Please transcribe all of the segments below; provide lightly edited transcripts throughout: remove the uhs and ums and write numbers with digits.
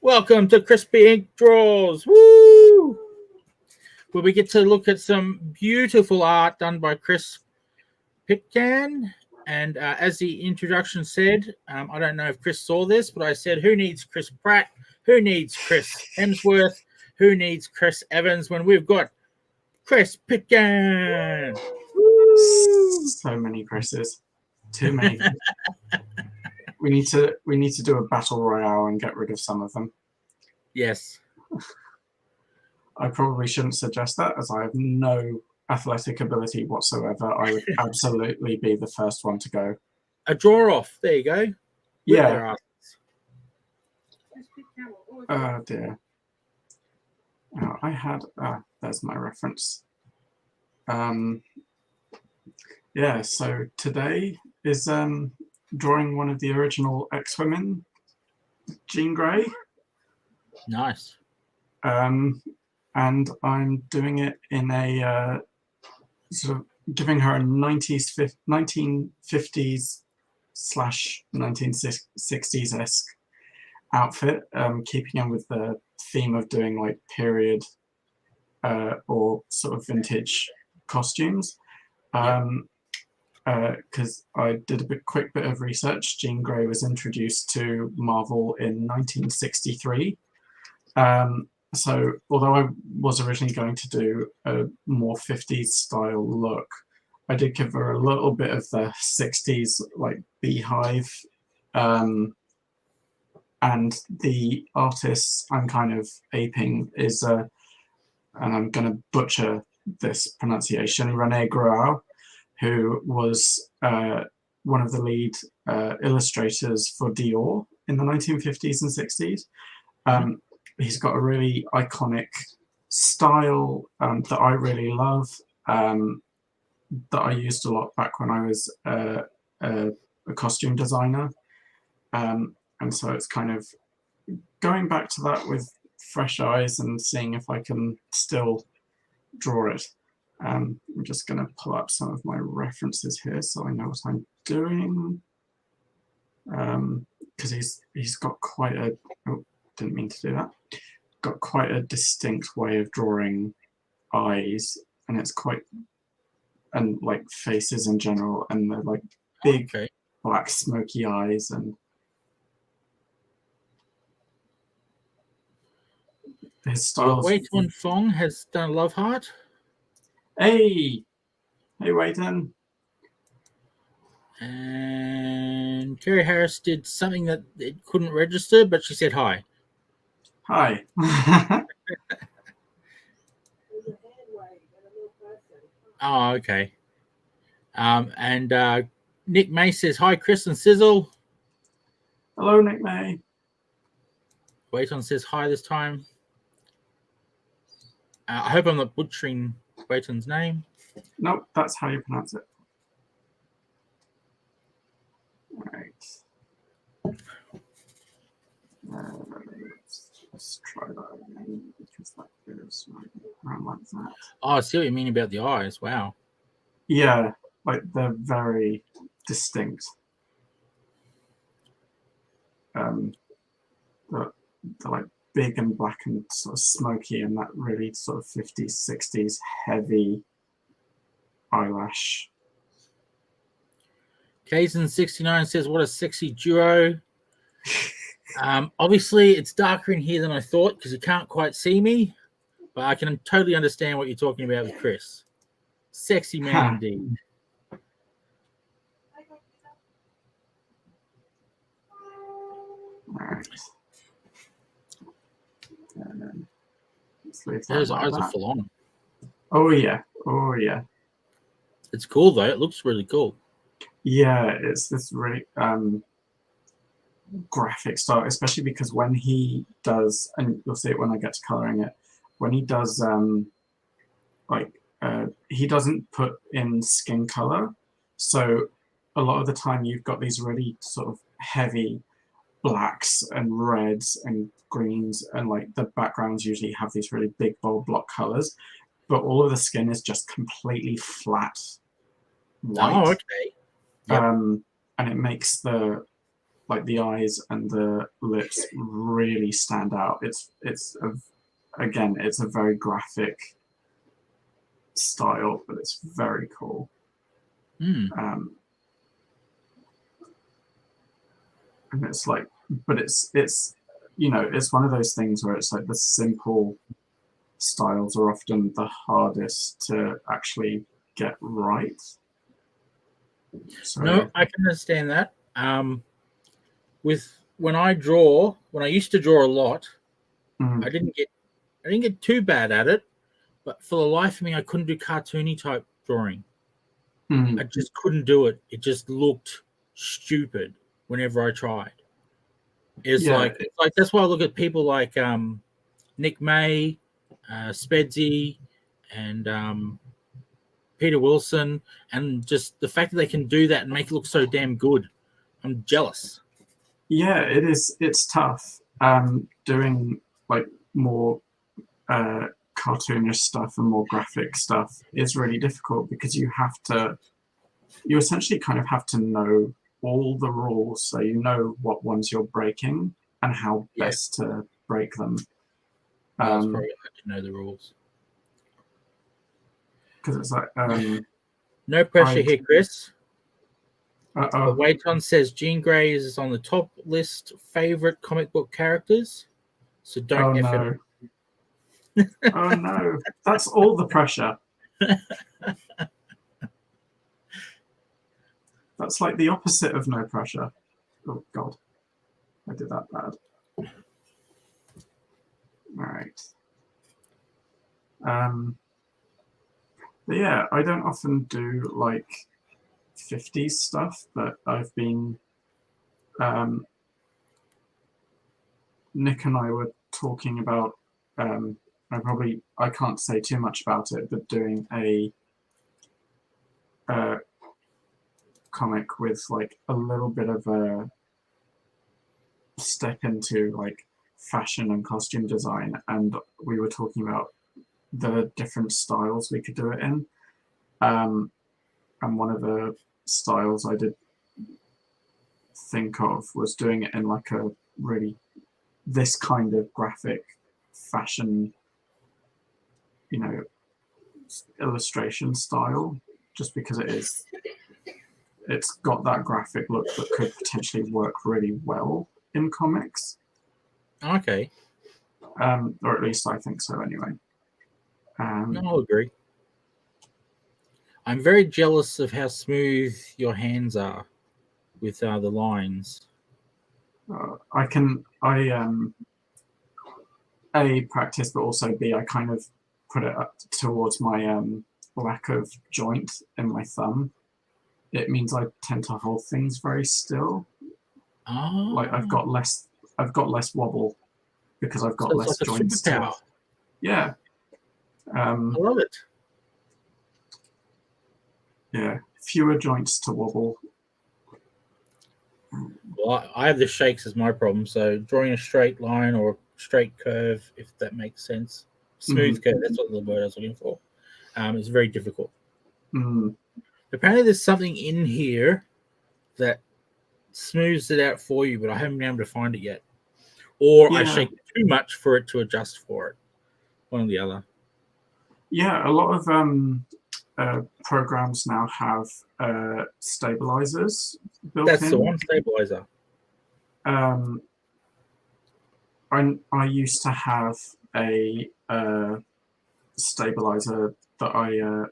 Welcome to Chrispy Ink Draws. Woo! Where we get to look at some beautiful art done by Chris PITCAIRN. And as the introduction said, I don't know if Chris saw this, but I said, who needs Chris Pratt? Who needs Chris Hemsworth? Who needs Chris Evans when we've got Chris PITCAIRN? So many Chris's. Too many. we need to do a battle royale and get rid of some of them. Yes. I probably shouldn't suggest that, as I have no athletic ability whatsoever. I would absolutely be the first one to go. A draw off. There you go. Yeah. Oh dear. Oh, I had. There's my reference. Yeah. So today is drawing one of the original X-Women, Jean Grey. Nice. And I'm doing it in a sort of giving her a 1950s/1960s-esque outfit, keeping in with the theme of doing like period or sort of vintage costumes. Because I did a quick bit of research. Jean Grey was introduced to Marvel in 1963. So although I was originally going to do a more 50s style look, I did give her a little bit of the 60s like beehive. And the artist I'm kind of aping is, and I'm going to butcher this pronunciation, René Groau, who was one of the lead illustrators for Dior in the 1950s and 60s. He's got a really iconic style that I really love, that I used a lot back when I was a costume designer. And so it's kind of going back to that with fresh eyes and seeing if I can still draw it. I'm just going to pull up some of my references here so I know what I'm doing. Because he's got quite a... Oh, didn't mean to do that. Got quite a distinct way of drawing eyes, and it's quite... and like faces in general, and they're like big black smoky eyes, and his style. Wei Tun Fong has done a love heart. Hey Wei Tun. And Terry Harris did something that it couldn't register, but she said hi. Hi. Oh, okay. And Nick May says hi, Chris and Sizzle. Hello, Nick May. Wei Tun says hi this time. I hope I'm not butchering Wei Tun's name. Nope, that's how you pronounce it. Right. Let's try that again, because that goes around like that. Oh, I see what you mean about the eyes. Wow. Yeah, like they're very distinct. They're like big and black and sort of smoky, and that really sort of 50s, 60s heavy eyelash. Kazan69 says, what a sexy duo. Obviously, it's darker in here than I thought because you can't quite see me, but I can totally understand what you're talking about with Chris. Sexy man indeed. All right. Those eyes are full on. Oh yeah, oh yeah. It's cool though. It looks really cool. Yeah, it's this really graphic style, especially because when he does, and you'll see it when I get to coloring it, when he does he doesn't put in skin color, so a lot of the time you've got these really sort of heavy blacks and reds and greens, and like the backgrounds usually have these really big bold block colors, but all of the skin is just completely flat white. Oh, okay. Yep. And it makes the like the eyes and the lips really stand out. Again, it's a very graphic style, but it's very cool. And it's like, but it's you know, it's one of those things where it's like the simple styles are often the hardest to actually get right. So, No, I can understand that. When I used to draw a lot, I didn't get too bad at it, but for the life of me, I couldn't do cartoony type drawing. I just couldn't do it. It just looked stupid whenever I tried. It's like that's why I look at people like Nick May, Spedsy, and Peter Wilson, and just the fact that they can do that and make it look so damn good. I'm jealous. Yeah, it is. It's tough. Doing like more cartoonish stuff and more graphic stuff is really difficult because you essentially kind of have to know all the rules, so you know what ones you're breaking and how best to break them. That's probably hard to know the rules. Because it's like no pressure here, Chris. But Waiton says Jean Grey is on the top list favorite comic book characters, so don't F it. Oh no, that's all the pressure. That's like the opposite of no pressure. Oh God, I did that bad. All right. But yeah, I don't often do like 50s stuff, but I've been Nick and I were talking about I can't say too much about it, but doing a comic with like a little bit of a step into like fashion and costume design, and we were talking about the different styles we could do it in, and one of the styles I did think of was doing it in like a really this kind of graphic fashion, you know, illustration style, just because it's got that graphic look that could potentially work really well in comics. Okay. Or at least I think so anyway. No, I'll agree. I'm very jealous of how smooth your hands are with the lines. A, practice, but also B, I kind of put it up towards my lack of joint in my thumb. It means I tend to hold things very still. Oh. Like I've got less wobble because I've got less like joints. Yeah. I love it. Yeah, fewer joints to wobble. Well, I have the shakes as my problem, so drawing a straight line or straight curve, if that makes sense. Smooth curve, that's what the word I was looking for. It's very difficult. Apparently there's something in here that smooths it out for you, but I haven't been able to find it yet. Or I shake too much for it to adjust for it. One or the other. Yeah, a lot of programs now have stabilizers built in. That's the one, stabilizer. I used to have a stabilizer that I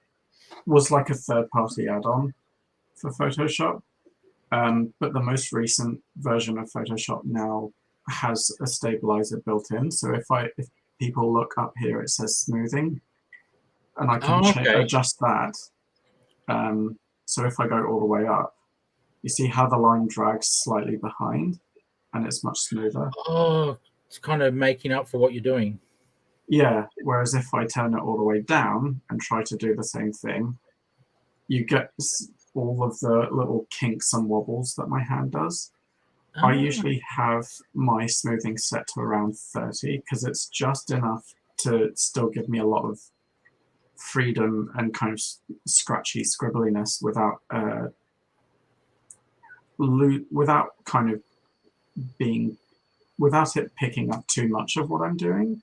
was like a third-party add-on for Photoshop, but the most recent version of Photoshop now has a stabilizer built in. So if people look up here, it says smoothing, and I can adjust that. So if I go all the way up, you see how the line drags slightly behind, and it's much smoother. Oh, it's kind of making up for what you're doing. Yeah, whereas if I turn it all the way down and try to do the same thing, you get all of the little kinks and wobbles that my hand does. I usually have my smoothing set to around 30 because it's just enough to still give me a lot of freedom and kind of scratchy scribbliness without kind of being, without it picking up too much of what I'm doing,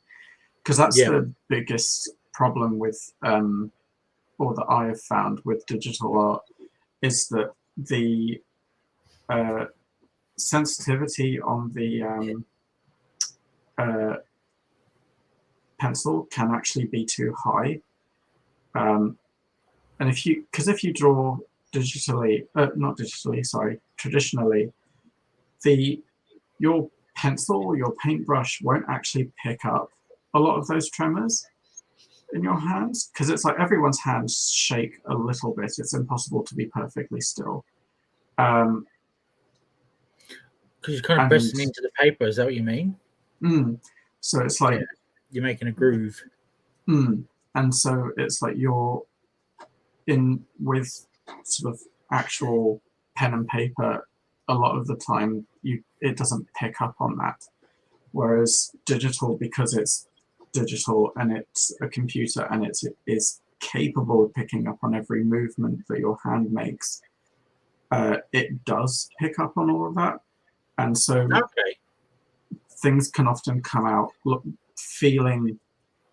because that's the biggest problem with, or that I have found with digital art, is that the sensitivity on the pencil can actually be too high. And if you draw digitally, not digitally, sorry, traditionally, your pencil or your paintbrush won't actually pick up a lot of those tremors in your hands, because it's like everyone's hands shake a little bit. It's impossible to be perfectly still. Because you're kind of pressing into the paper, is that what you mean? So it's like you're making a groove. And so it's like you're in with sort of actual pen and paper, a lot of the time it doesn't pick up on that. Whereas digital, because it's digital and it's a computer and it is capable of picking up on every movement that your hand makes, it does pick up on all of that. And so things can often come out feeling,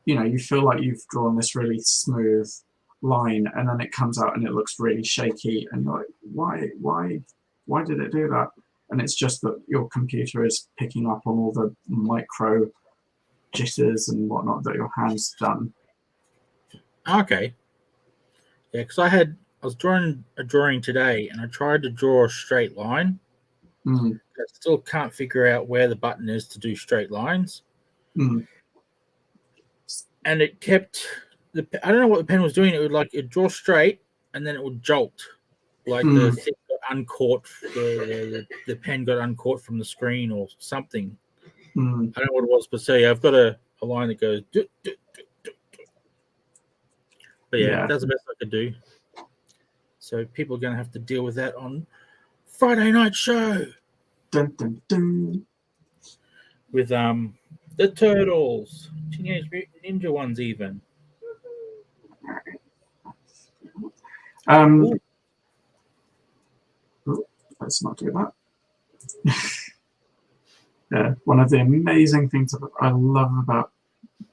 you feel like you've drawn this really smooth line, and then it comes out and it looks really shaky, and you're like, why did it do that? And it's just that your computer is picking up on all the micro jitters and whatnot that your hand's done. Okay. Yeah, because I was drawing a drawing today, and I tried to draw a straight line. I still can't figure out where the button is to do straight lines. And it kept I don't know what the pen was doing. It would draw straight, and then it would jolt, like the thing got uncaught. The pen got uncaught from the screen or something. I don't know what it was, but say I've got a line that goes. But yeah, that's the best I could do. So people are going to have to deal with that on Friday night show. Dun, dun, dun. With the Turtles, Teenage Mutant Ninja ones, even. Let's not do that. Yeah, one of the amazing things that I love about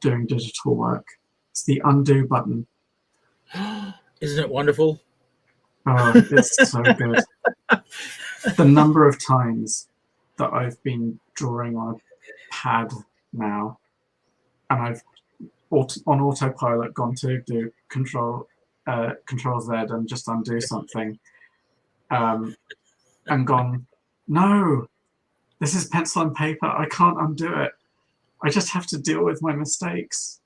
doing digital work is the undo button. Isn't it wonderful? Oh, it's so good. The number of times that I've been drawing on a pad now, and I've on autopilot gone to do Control Z and just undo something, and gone, no, this is pencil and paper. I can't undo it. I just have to deal with my mistakes.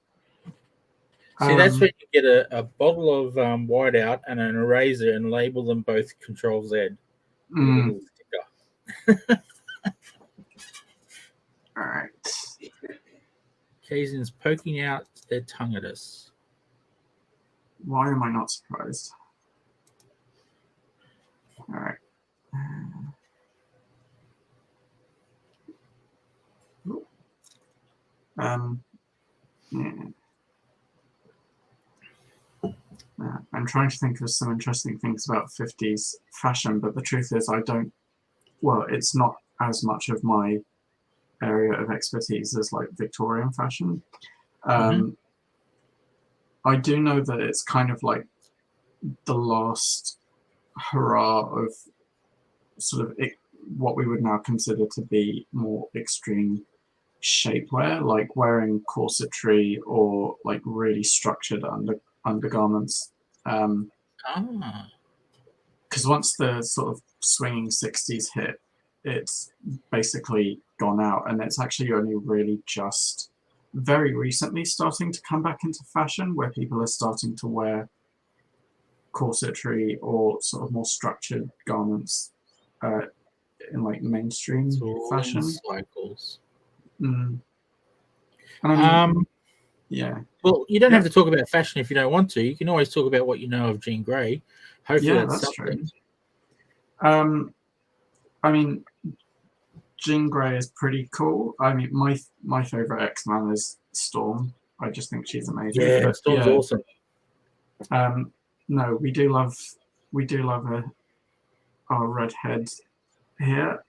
See, that's when you get a bottle of whiteout and an eraser and label them both Control Z. All right. Kaizen's poking out their tongue at us. Why am I not surprised? All right. I'm trying to think of some interesting things about 50s fashion, but the truth is it's not as much of my area of expertise as like Victorian fashion. I do know that it's kind of like the last hurrah of sort of what we would now consider to be more extreme shapewear, like wearing corsetry or like really structured undergarments. Because once the sort of swinging 60s hit, it's basically gone out, and it's actually only really just very recently starting to come back into fashion, where people are starting to wear corsetry or sort of more structured garments in like mainstream fashion cycles. And I mean, yeah. Well, you don't have to talk about fashion if you don't want to. You can always talk about what you know of Jean Grey. Hopefully, that's something. True. I mean, Jean Grey is pretty cool. I mean, my favorite X-Man is Storm. I just think she's amazing. Yeah, Storm's awesome. No, we do love our redhead here.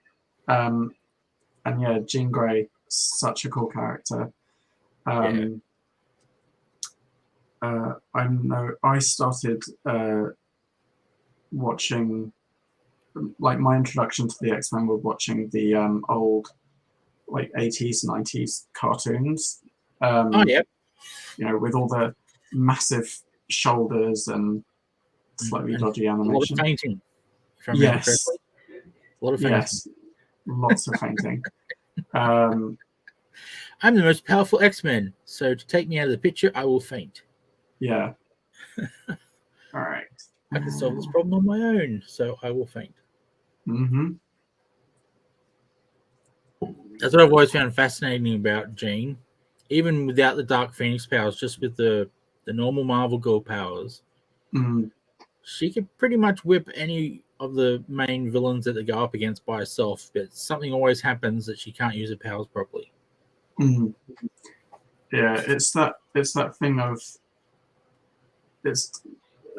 And yeah, Jean Grey, such a cool character. I know I started watching, like my introduction to the X-Men was watching the old like 80s, 90s cartoons. Yeah. You know, with all the massive shoulders and slightly dodgy animation. A lot of fainting. If I remember correctly. A lot of fainting. Yes, lots of fainting. I'm the most powerful X-Men, so to take me out of the picture, I will faint. Yeah. All right. I can solve this problem on my own, so I will faint. Mm-hmm. That's what I've always found fascinating about Jean. Even without the Dark Phoenix powers, just with the normal Marvel Girl powers, she could pretty much whip any of the main villains that they go up against by herself, but something always happens that she can't use her powers properly. Yeah, it's that thing of it's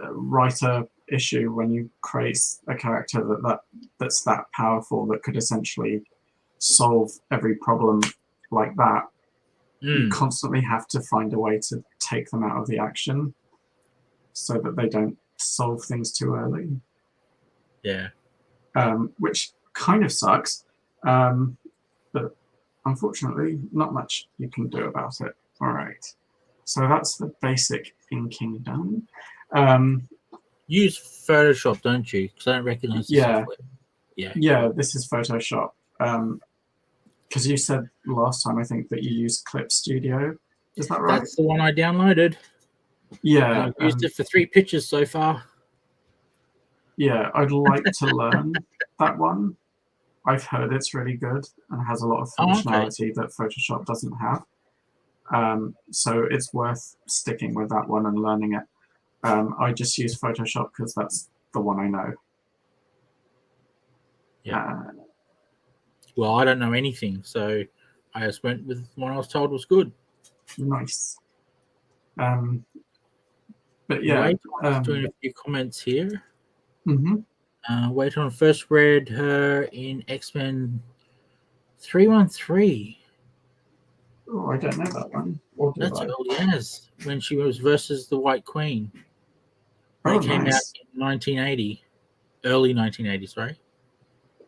a writer issue when you create a character that's that powerful that could essentially solve every problem like that. You constantly have to find a way to take them out of the action so that they don't solve things too early. Yeah. Which kind of sucks. But unfortunately, not much you can do about it. All right. So that's the basic inking done. Use Photoshop, don't you? Because I don't recognize the software. Yeah, this is Photoshop. Because you said last time, I think, that you used Clip Studio. Is that right? That's the one I downloaded. Yeah. I've used it for 3 pictures so far. Yeah, I'd like to learn that one. I've heard it's really good and has a lot of functionality that Photoshop doesn't have. So it's worth sticking with that one and learning it. I just use Photoshop because that's the one I know. Yeah. Well, I don't know anything, so I just went with what I was told was good. Nice. But yeah. Doing a few comments here. Mm-hmm. First read her in X-Men 313. Oh, I don't know that one. That's early as when she was versus the White Queen. They came out in 1980. Early 1980s, right?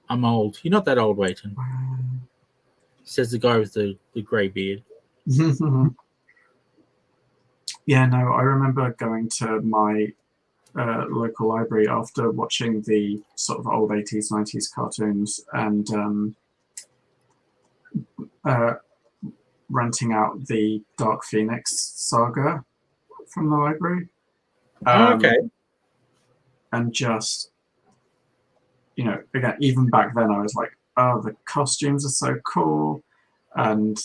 I'm old. You're not that old, Wayton. Says the guy with the grey beard. Yeah, no, I remember going to my local library after watching the sort of old 80s, 90s cartoons and renting out the Dark Phoenix saga from the library. And just, you know, again, even back then I was like, oh, the costumes are so cool. And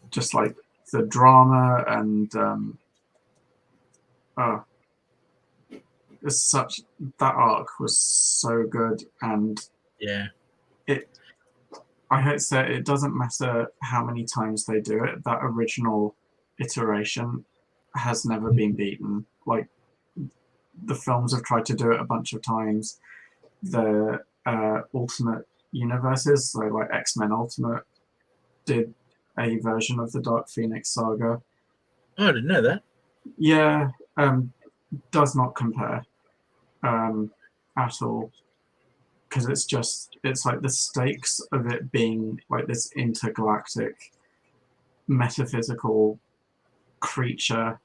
just like the drama and it's such, that arc was so good. And I hate to say it doesn't matter how many times they do it, that original iteration has never been beaten. Like, the films have tried to do it a bunch of times. The alternate universes, so like X-Men Ultimate, did a version of the Dark Phoenix saga. Oh, I didn't know that. Yeah, does not compare at all. Because it's like the stakes of it being like this intergalactic metaphysical creature,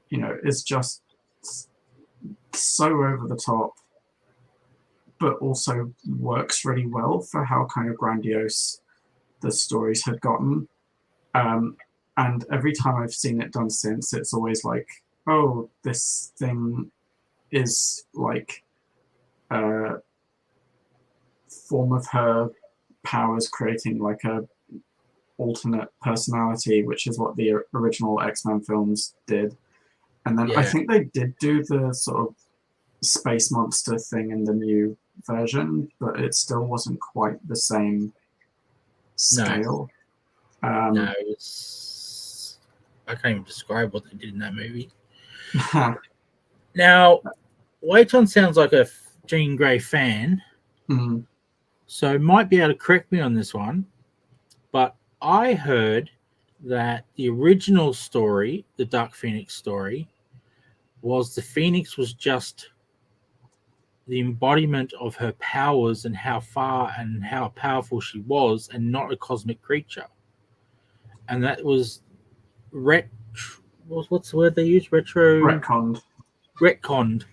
you know, is just so over the top, but also works really well for how kind of grandiose the stories had gotten. And every time I've seen it done since, it's always like, oh, this thing is like a form of her powers creating like a alternate personality, which is what the original X-Men films did. And then I think they did do the sort of space monster thing in the new version, but it still wasn't quite the same scale. No, it's, I can't even describe what they did in that movie. Now, Wayton sounds like a Jean Grey fan. So might be able to correct me on this one, but I heard that the original story, the Dark Phoenix story, was the Phoenix was just the embodiment of her powers and how far and how powerful she was, and not a cosmic creature. And that was what's the word they use? Retconned. Retconned,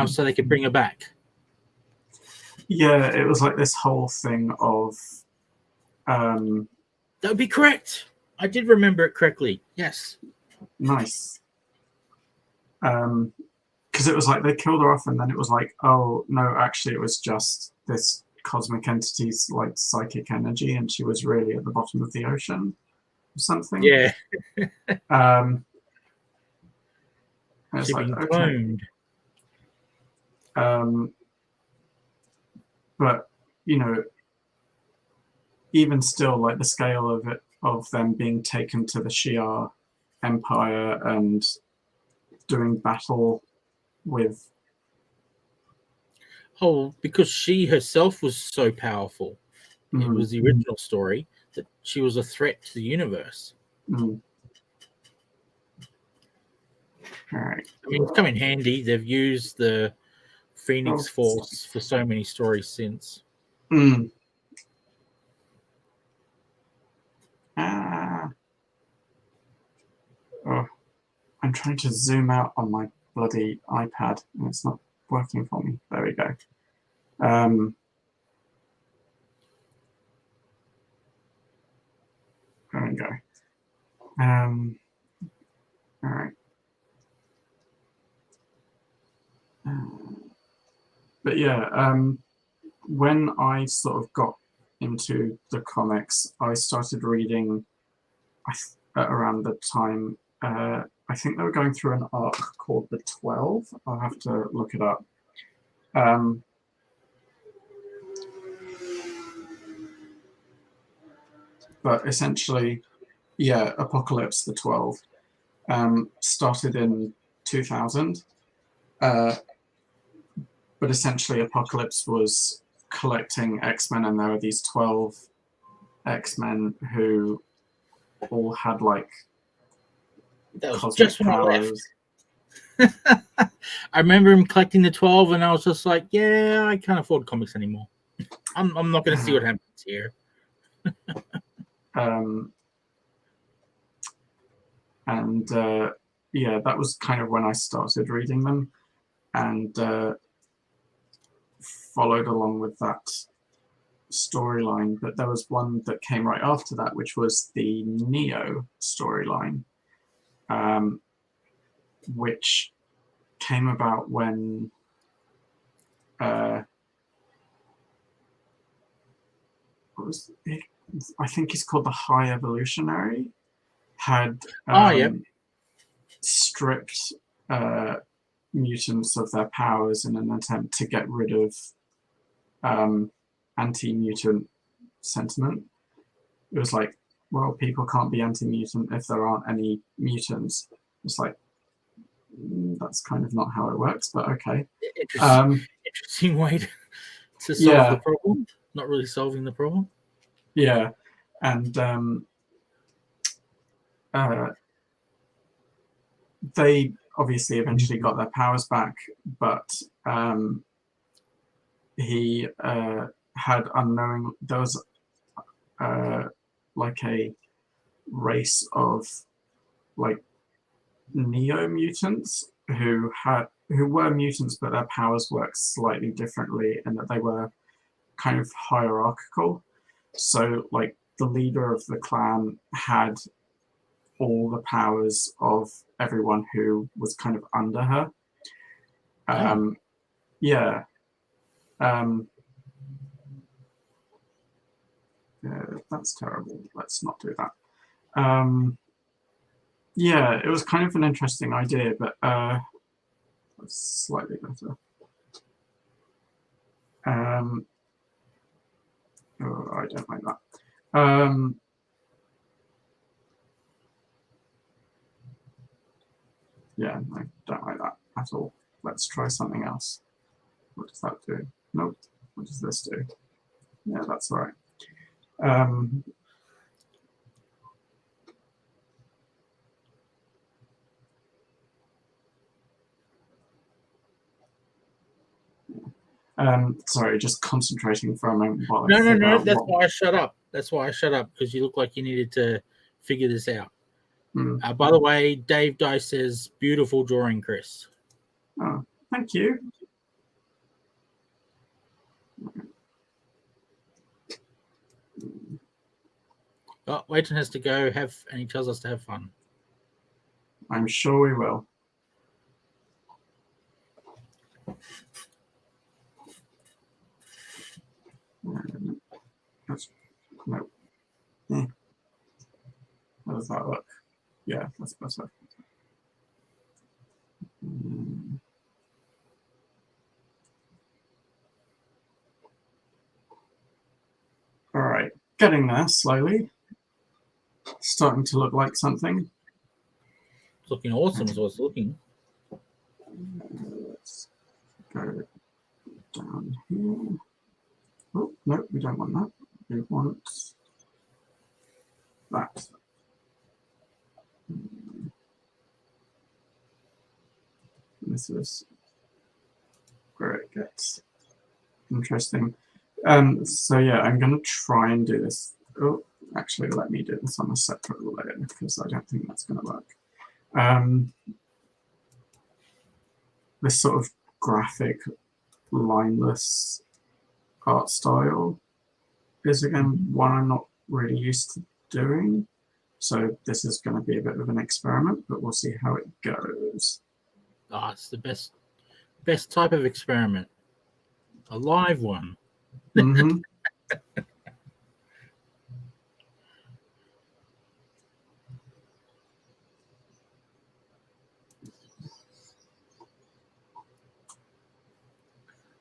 so they could bring her back. Yeah, it was like this whole thing of. That would be correct. I did remember it correctly. Yes. Nice. Because it was like they killed her off, and then it was like, oh no, actually, it was just this cosmic entity's like psychic energy, and she was really at the bottom of the ocean, or something. Yeah. It's She'd like, been okay. cloned. But you know, even still, like the scale of it, of them being taken to the Shi'ar Empire and doing battle with. Oh, because she herself was so powerful. It was the original story that she was a threat to the universe. All right. I mean, it's come in handy. They've used the Phoenix Force for so many stories since. I'm trying to zoom out on my bloody iPad, and it's not working for me. There we go. There we go. All right. But yeah, when I sort of got into the comics, I started reading around the time. I think they were going through an arc called the 12. I'll have to look it up. But essentially, yeah, Apocalypse the 12 started in 2000. But essentially, Apocalypse was collecting X-Men, and there were these 12 X-Men who all had like that was just when powers. I left. I remember him collecting the 12, and I was just like, yeah, I can't afford comics anymore. I'm not going to see what happens here. Yeah, that was kind of when I started reading them, and followed along with that storyline. But there was one that came right after that, which was the Neo storyline, which came about when what was it? I think he's called the High Evolutionary, had stripped mutants of their powers in an attempt to get rid of anti-mutant sentiment. It was like, well, people can't be anti-mutant if there aren't any mutants. It's like, that's kind of not how it works, but okay. Interesting way to solve the problem. Not really solving the problem. Yeah, and they obviously eventually got their powers back, but he had unknowing, there was like a race of like neo mutants who were mutants, but their powers worked slightly differently, and that they were kind of hierarchical. So like the leader of the clan had all the powers of everyone who was kind of under her. Yeah, that's terrible. Let's not do that. Yeah, it was kind of an interesting idea, but slightly better. Oh, I don't like that. Yeah, I don't like that at all. Let's try something else. What does that do? Nope. What does this do? Yeah, that's all right. Sorry, just concentrating for a moment while I figure out That's what... why I shut up. That's why I shut up, because you look like you needed to figure this out. Mm. By the way, Dave Dice says, beautiful drawing, Chris. Oh, thank you. Oh, Leighton has to go and he tells us to have fun. I'm sure we will. No. How does that look? Yeah, that's better. All right, getting there slowly. Starting to look like something. It's looking awesome is what it's looking. Let's go down here. Oh, no, we don't want that. We want that. This is where it gets interesting. So yeah, I'm going to try and do this. Oh, actually, let me do this on a separate layer because I don't think that's going to work. This sort of graphic, lineless art style is again one I'm not really used to doing. So this is going to be a bit of an experiment, but we'll see how it goes. Oh, it's the best type of experiment. A live one. Mm-hmm.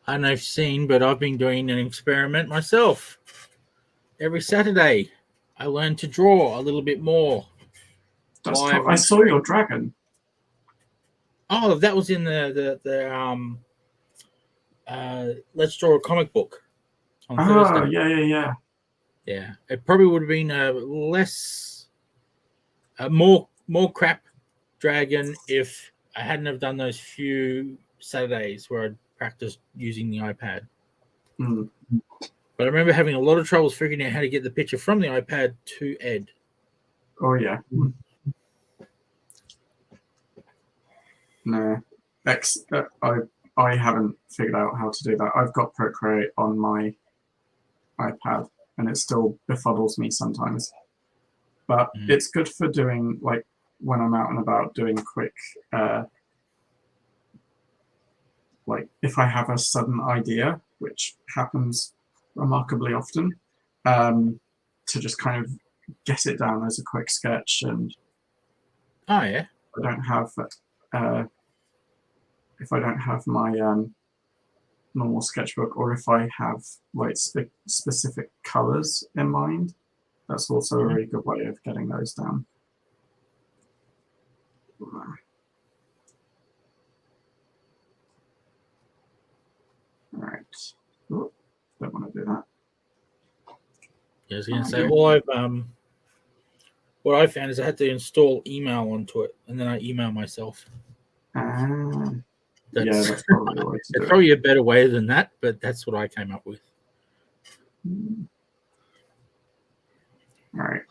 I don't know if you've seen, but I've been doing an experiment myself. Every Saturday, I learn to draw a little bit more. That's cool. I saw your dragon. Oh, that was in the Let's Draw a Comic Book on Thursday. Yeah. It probably would have been a more crap dragon if I hadn't have done those few Saturdays where I'd practiced using the iPad. Mm. But I remember having a lot of troubles figuring out how to get the picture from the iPad to Ed. Oh yeah. No, I haven't figured out how to do that. I've got Procreate on my iPad, and it still befuddles me sometimes. But it's good for doing, like, when I'm out and about doing quick, like, if I have a sudden idea, which happens remarkably often, to just kind of get it down as a quick sketch. And oh yeah, I don't have if I don't have my normal sketchbook, or if I have like specific colors in mind, that's also a really good way of getting those down. All right. Oh, don't want to do that. Yeah, I was going to say, what I found is I had to install email onto it, and then I email myself. That's probably the way to do it. Probably a better way than that, but that's what I came up with. All right.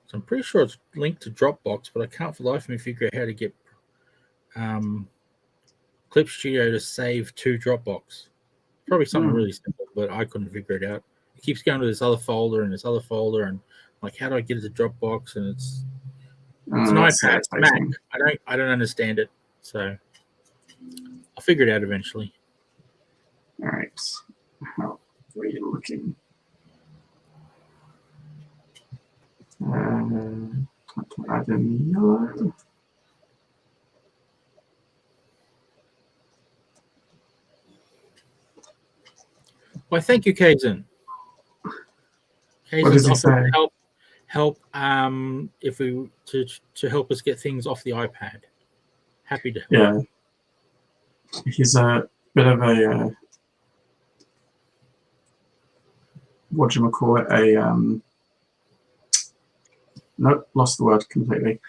So I'm pretty sure it's linked to Dropbox, but I can't for the life of me figure out how to get Clip Studio to save to Dropbox. Probably something really simple, but I couldn't figure it out. It keeps going to this other folder and this other folder, and like, how do I get it to Dropbox? And it's an iPad, it's Mac. I don't understand it, so I'll figure it out eventually. All right, how are you looking? Add in yellow. Well, thank you, Kaizen. What does he say? Help if we to help us get things off the iPad. Happy to help. Yeah. he's a bit of a whatchamacallit, nope, lost the word completely.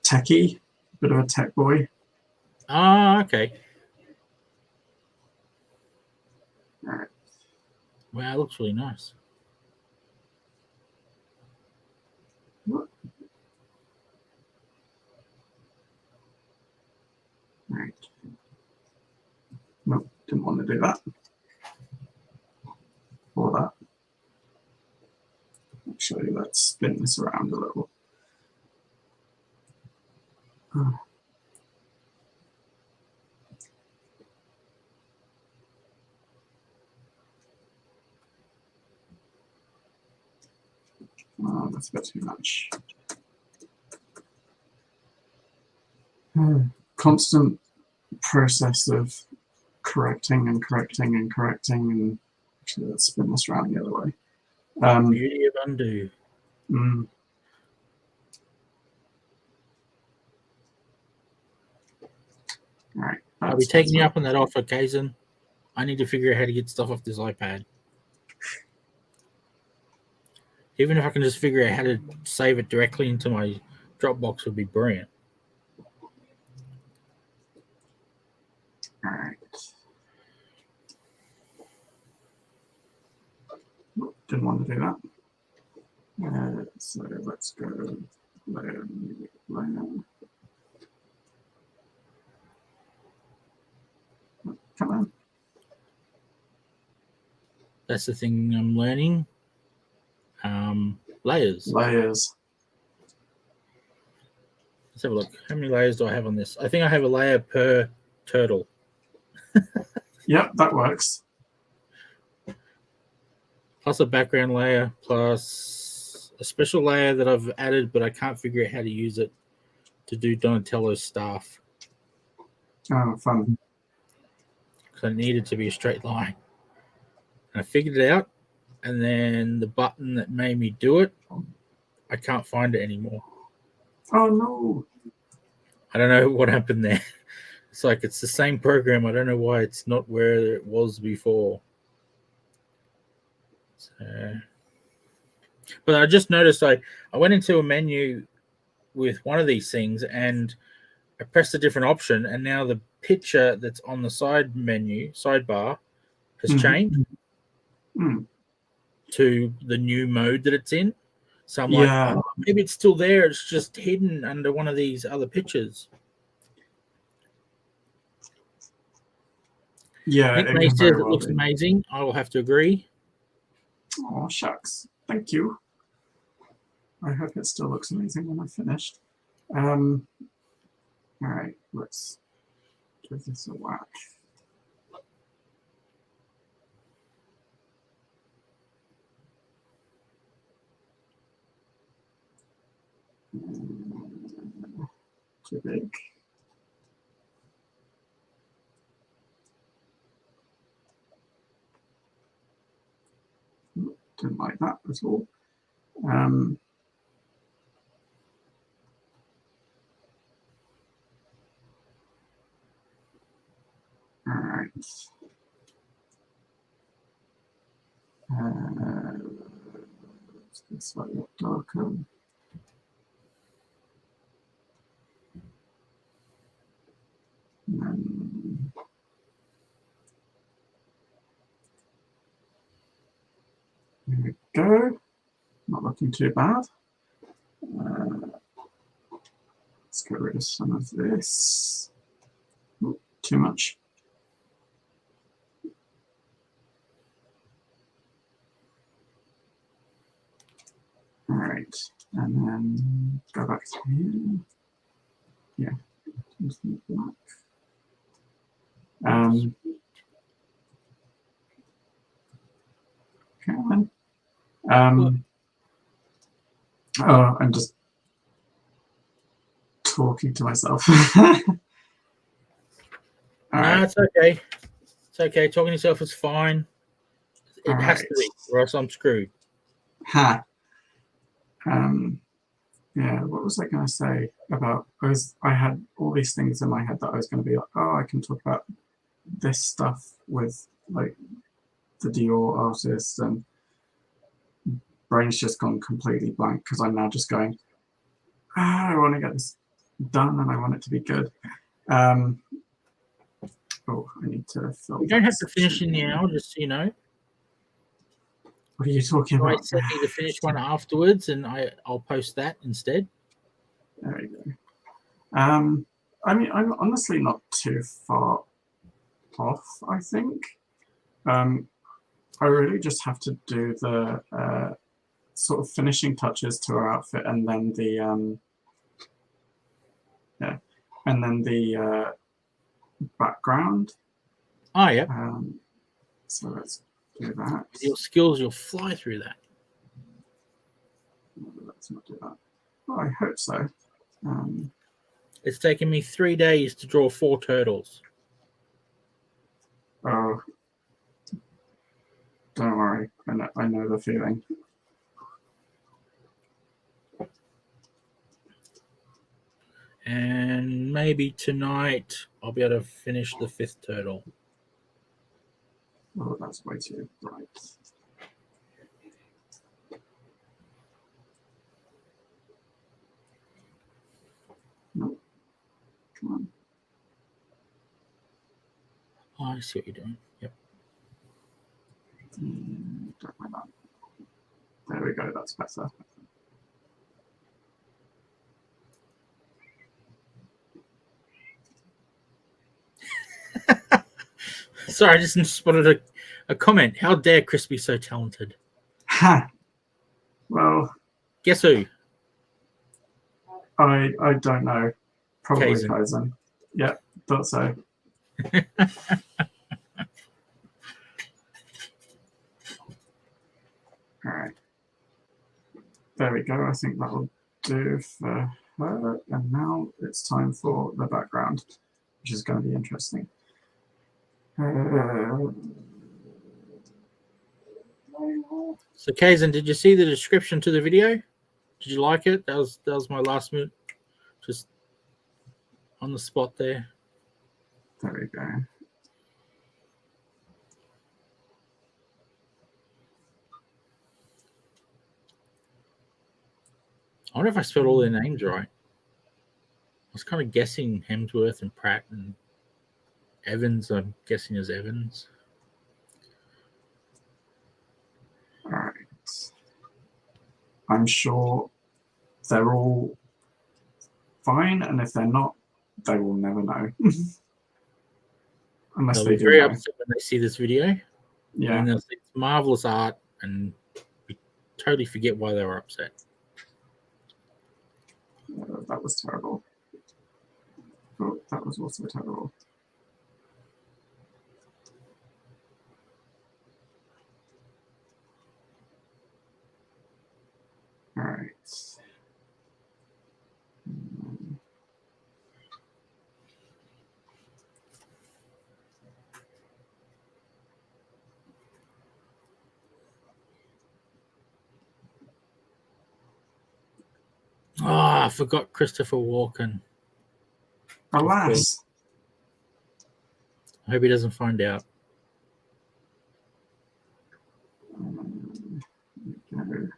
Techie, bit of a tech boy. Ah, okay. All right. Wow, it looks really nice. All right. Nope, didn't want to do that. Or that. Actually, let's spin this around a little. Oh, that's a bit too much. Constant process of correcting and correcting and correcting. And actually, let's spin this around the other way. Beauty of undo. Mm. All right. I'll be taking you up on that offer, Kaizen. I need to figure out how to get stuff off this iPad. Even if I can just figure out how to save it directly into my Dropbox would be brilliant. All right. Didn't want to do that. So let's go layer. Come on. That's the thing I'm learning. Layers. Layers. Let's have a look. How many layers do I have on this? I think I have a layer per turtle. Yep, that works. Plus a background layer, plus a special layer that I've added, but I can't figure out how to use it to do Donatello's staff. Oh, fun. Because I need it to be a straight line. And I figured it out, and then the button that made me do it, I can't find it anymore. Oh, no. I don't know what happened there. It's like it's the same program. I don't know why it's not where it was before. So, but I just noticed I went into a menu with one of these things and I pressed a different option, and now the picture that's on the sidebar has changed to the new mode that it's in. So I'm like, oh, maybe it's still there. It's just hidden under one of these other pictures. Yeah, Nick May says it looks amazing. I will have to agree. Oh, shucks. Thank you. I hope it still looks amazing when I'm finished. All right, let's give this a whack. Too big. Didn't like that at all. All right. Let's get slightly darker. And then there we go. Not looking too bad. Let's get rid of some of this. Ooh, too much. All right, and then go back to here. Yeah, black. Okay, then. Oh, I'm just talking to myself. No, it's okay. It's okay. Talking to yourself is fine. It has to be, or else I'm screwed. Ha. Yeah, what was I going to say about? I had all these things in my head that I was going to be like, oh, I can talk about this stuff with like the Dior artist, and brain's just gone completely blank because I'm now just going, I want to get this done and I want it to be good. Oh, I need to fill. You don't have to finish in the hour, just so you know. What are you talking So I about? sent me the finished one afterwards, and I'll post that instead. There we go. I mean, I'm honestly not too far off, I think. I really just have to do the sort of finishing touches to her outfit, and then the background. Oh, yeah. So let's do that. With your skills, you'll fly through that. Let's not do that. Oh, I hope so. It's taken me 3 days to draw 4 turtles. Oh, don't worry. I know the feeling. And maybe tonight I'll be able to finish the 5th turtle. Oh, that's way too bright. No, come on. Oh, I see what you're doing. Yep. Don't mind that. There we go. That's better. Sorry, I just spotted a comment. How dare Chris be so talented? Ha! Well, Guess who? I don't know. Probably Kaizen. Kaizen. Yeah, thought so. All right. There we go. I think that'll do for her. And now it's time for the background, which is going to be interesting. So, Kaizen, did you see the description to the video? Did you like it? That was my last minute, just on the spot there. There we go. I wonder if I spelled all their names right. I was kind of guessing Hemsworth and Pratt and Evans. I'm guessing as Evans. All right. I'm sure they're all fine, and if they're not, they will never know. Unless They'll they be do very know. upset when they see this video. Yeah. And they'll say it's marvelous art and totally forget why they were upset. That was terrible. Oh, that was also terrible. All right. Oh, I forgot Christopher Walken. Alas. I hope he doesn't find out. Okay.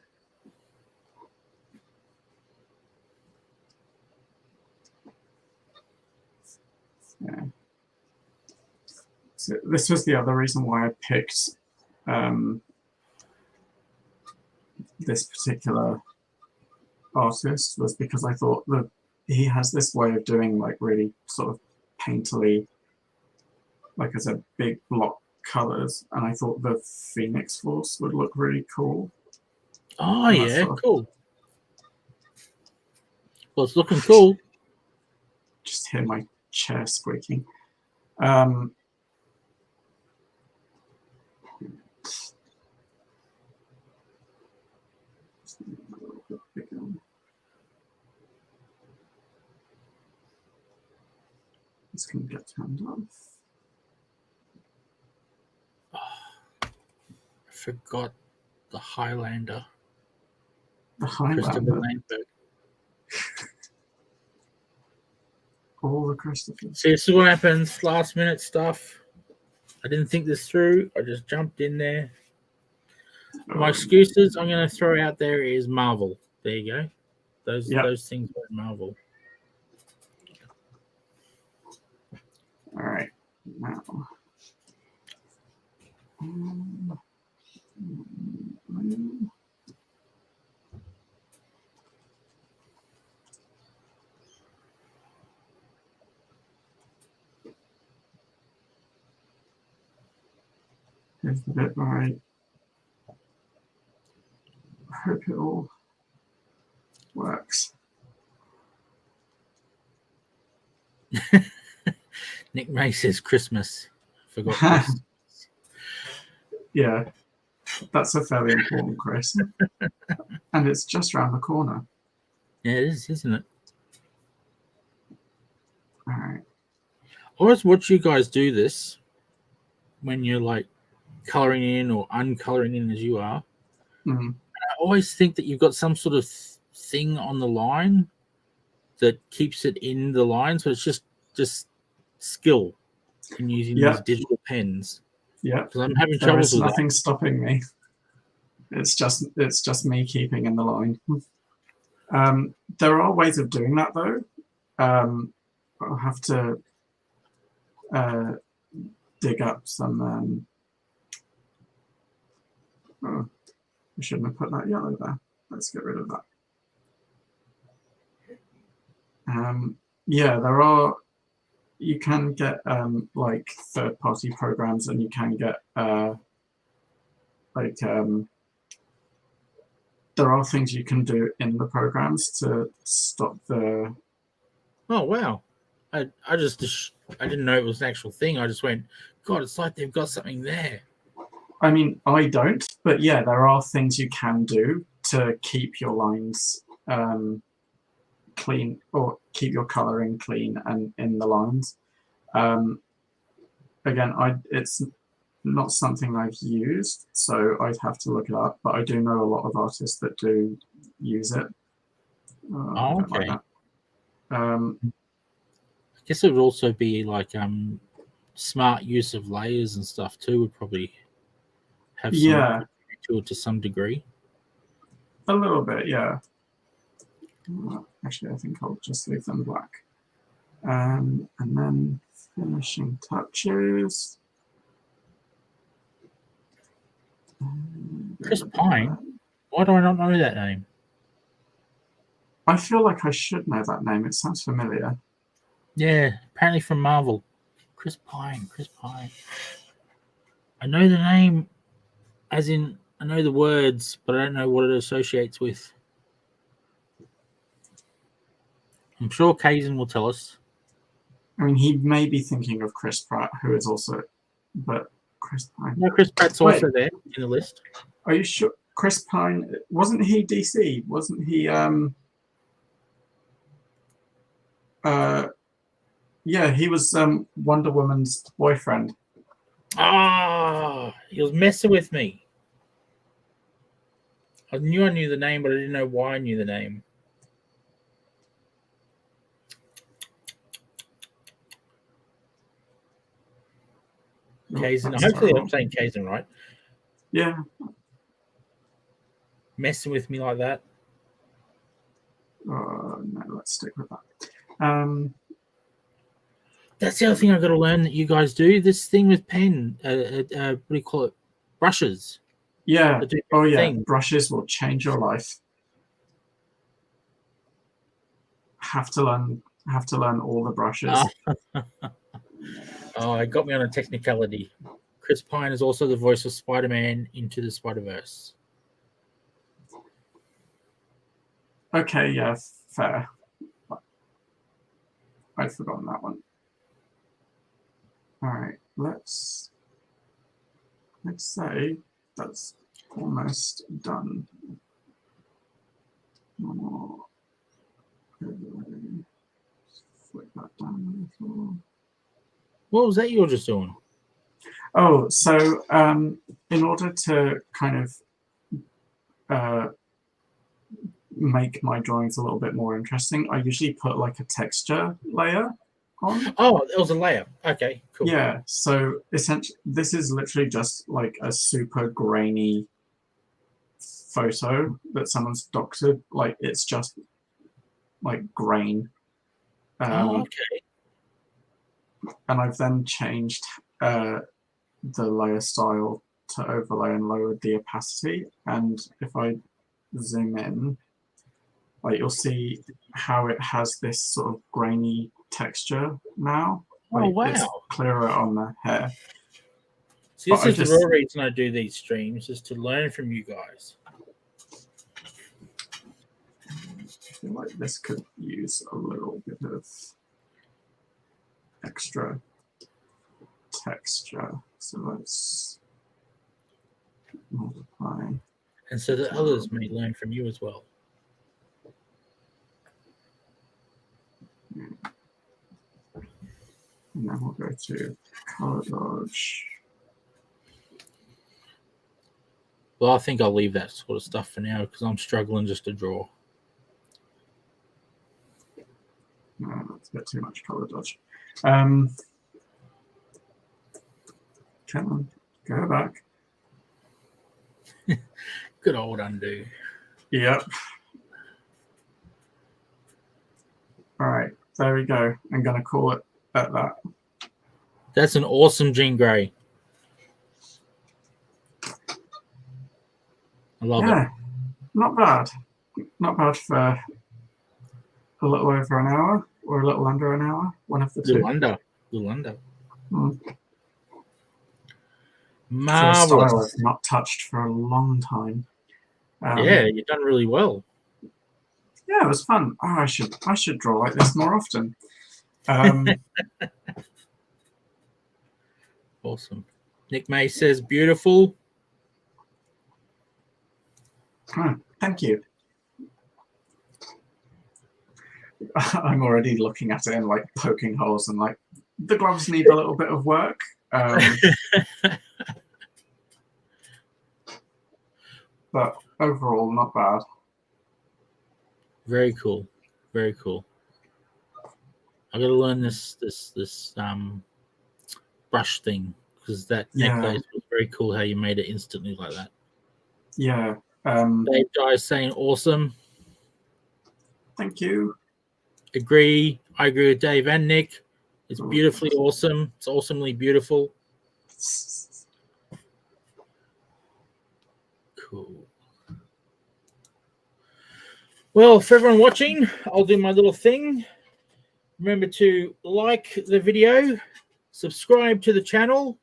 Yeah. So this was the other reason why I picked this particular artist, was because I thought that he has this way of doing like really sort of painterly, like I said, big block colors, and I thought the Phoenix Force would look really cool. Oh, yeah, cool. Well, it's looking cool. Just hear my chair squeaking. This can get turned off. Oh, I forgot the Highlander. The Highlander. All the Christophers. See, this is what happens. Last minute stuff. I didn't think this through. I just jumped in there. My excuses I'm going to throw out there is Marvel. There you go. Those things were Marvel. All right. Now. Here's the bit where I hope it all works. Nick May says Christmas. Forgot Christmas. Yeah, that's a fairly important Chris. And it's just around the corner. Yeah, it is, isn't it? All right. I always watch you guys do this when you're like coloring in or uncoloring in as you are. Mm-hmm. I always think that you've got some sort of thing on the line that keeps it in the line, so it's just skill in using these digital pens. Yeah, because I'm having trouble with nothing stopping me. It's just me keeping in the line. There are ways of doing that though. I'll have to dig up some. Oh, I shouldn't have put that yellow there. Let's get rid of that. Yeah, there are. You can get like third-party programs, and you can get there are things you can do in the programs to stop the. Oh wow! I didn't know it was an actual thing. I just went, God, it's like they've got something there. I mean, I don't, but yeah, there are things you can do to keep your lines clean, or keep your coloring clean and in the lines. Again, it's not something I've used, so I'd have to look it up, but I do know a lot of artists that do use it. Oh, okay. Like I guess it would also be like smart use of layers and stuff too would probably have some to it to some degree. A little bit, yeah. Actually, I think I'll just leave them black. And then finishing touches. Chris Pine? Why do I not know that name? I feel like I should know that name. It sounds familiar. Yeah, apparently from Marvel. Chris Pine. I know the name, as in I know the words, but I don't know what it associates with. I'm sure Kaizen will tell us. I mean, he may be thinking of Chris Pratt, who is also, but Chris Pine. No, Chris Pratt's also there in the list. Are you sure? Chris Pine, wasn't he DC? Wasn't he? Yeah, he was Wonder Woman's boyfriend. Ah, he was messing with me. I knew the name, but I didn't know why I knew the name. Kaizen. Hopefully I'm saying Kaizen right. Yeah. Messing with me like that. No, let's stick with that. That's the other thing I've got to learn that you guys do. This thing with pen, what do you call it? Brushes. Yeah. Oh yeah. Brushes will change your life. Have to learn all the brushes. Oh, it got me on a technicality. Chris Pine is also the voice of Spider-Man Into the Spider-Verse. Okay, yeah, fair. I'd forgotten that one. All right, let's say that's almost done. One more. Flip that down a little. What was that you were just doing? Oh, so in order to kind of make my drawings a little bit more interesting, I usually put like a texture layer on. Oh, it was a layer. Okay, cool. Yeah, so essentially, this is literally just like a super grainy photo that someone's doctored. Like, it's just like grain. Okay. And I've then changed the layer style to overlay and lowered the opacity. And if I zoom in, like, you'll see how it has this sort of grainy texture now. Like, Oh, wow. it's clearer on the hair. See, this is the real reason I do these streams, is to learn from you guys. I feel like this could use a little bit of extra texture. So let's multiply. And so that others may learn from you as well. And then we'll go to color dodge. Well, I think I'll leave that sort of stuff for now because I'm struggling just to draw. No, that's a bit too much color dodge. Come on, go back. Good old undo. Yep. All right, there we go. I'm going to call it at that. That's an awesome Jean Grey. I love it. Not bad. Not bad for a little over an hour or a little under an hour. One of the two. Little under. Marvelous. For a style Marvelous. I've not touched for a long time. Yeah, you've done really well. Yeah, it was fun. Oh, I should draw like this more often. Awesome. Nick May says beautiful. Oh, thank you. I'm already looking at it and like poking holes and like the gloves need a little bit of work. But overall, not bad. Very cool. Very cool. I got to learn this brush thing because that necklace was very cool. How you made it instantly like that. Yeah. Dave Dye saying awesome. Thank you. Agree. I agree with Dave and Nick. It's beautifully awesome. It's awesomely beautiful. Cool. Well, for everyone watching, I'll do my little thing. Remember to like the video, subscribe to the channel,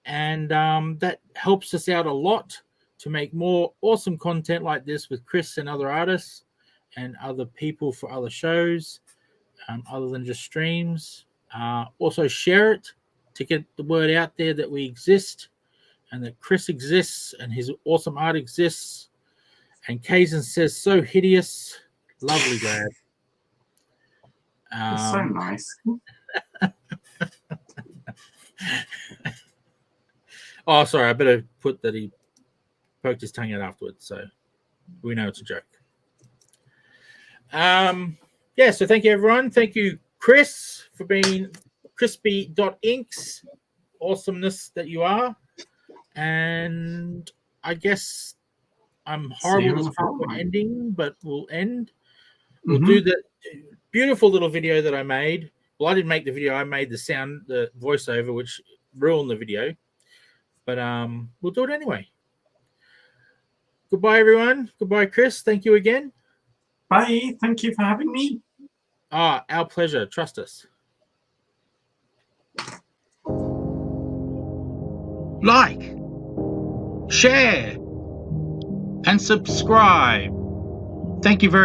and that helps us out a lot to make more awesome content like this with Chris and other artists and other people for other shows, other than just streams. Also share it to get the word out there that we exist and that Chris exists and his awesome art exists. And Kazan says, so hideous. Lovely, Brad. It's so nice. Oh, sorry. I better put that he poked his tongue out afterwards, so we know it's a joke. Yeah, so thank you, everyone. Thank you, Chris, for being Chrispy.Inks. Awesomeness that you are. And I guess I'm horrible as far as ending, but we'll end. We'll do the beautiful little video that I made. Well, I didn't make the video. I made the sound, the voiceover, which ruined the video. But we'll do it anyway. Goodbye, everyone. Goodbye, Chris. Thank you again. Bye. Thank you for having me. Our pleasure. Trust us. Like, share, and subscribe. Thank you very much.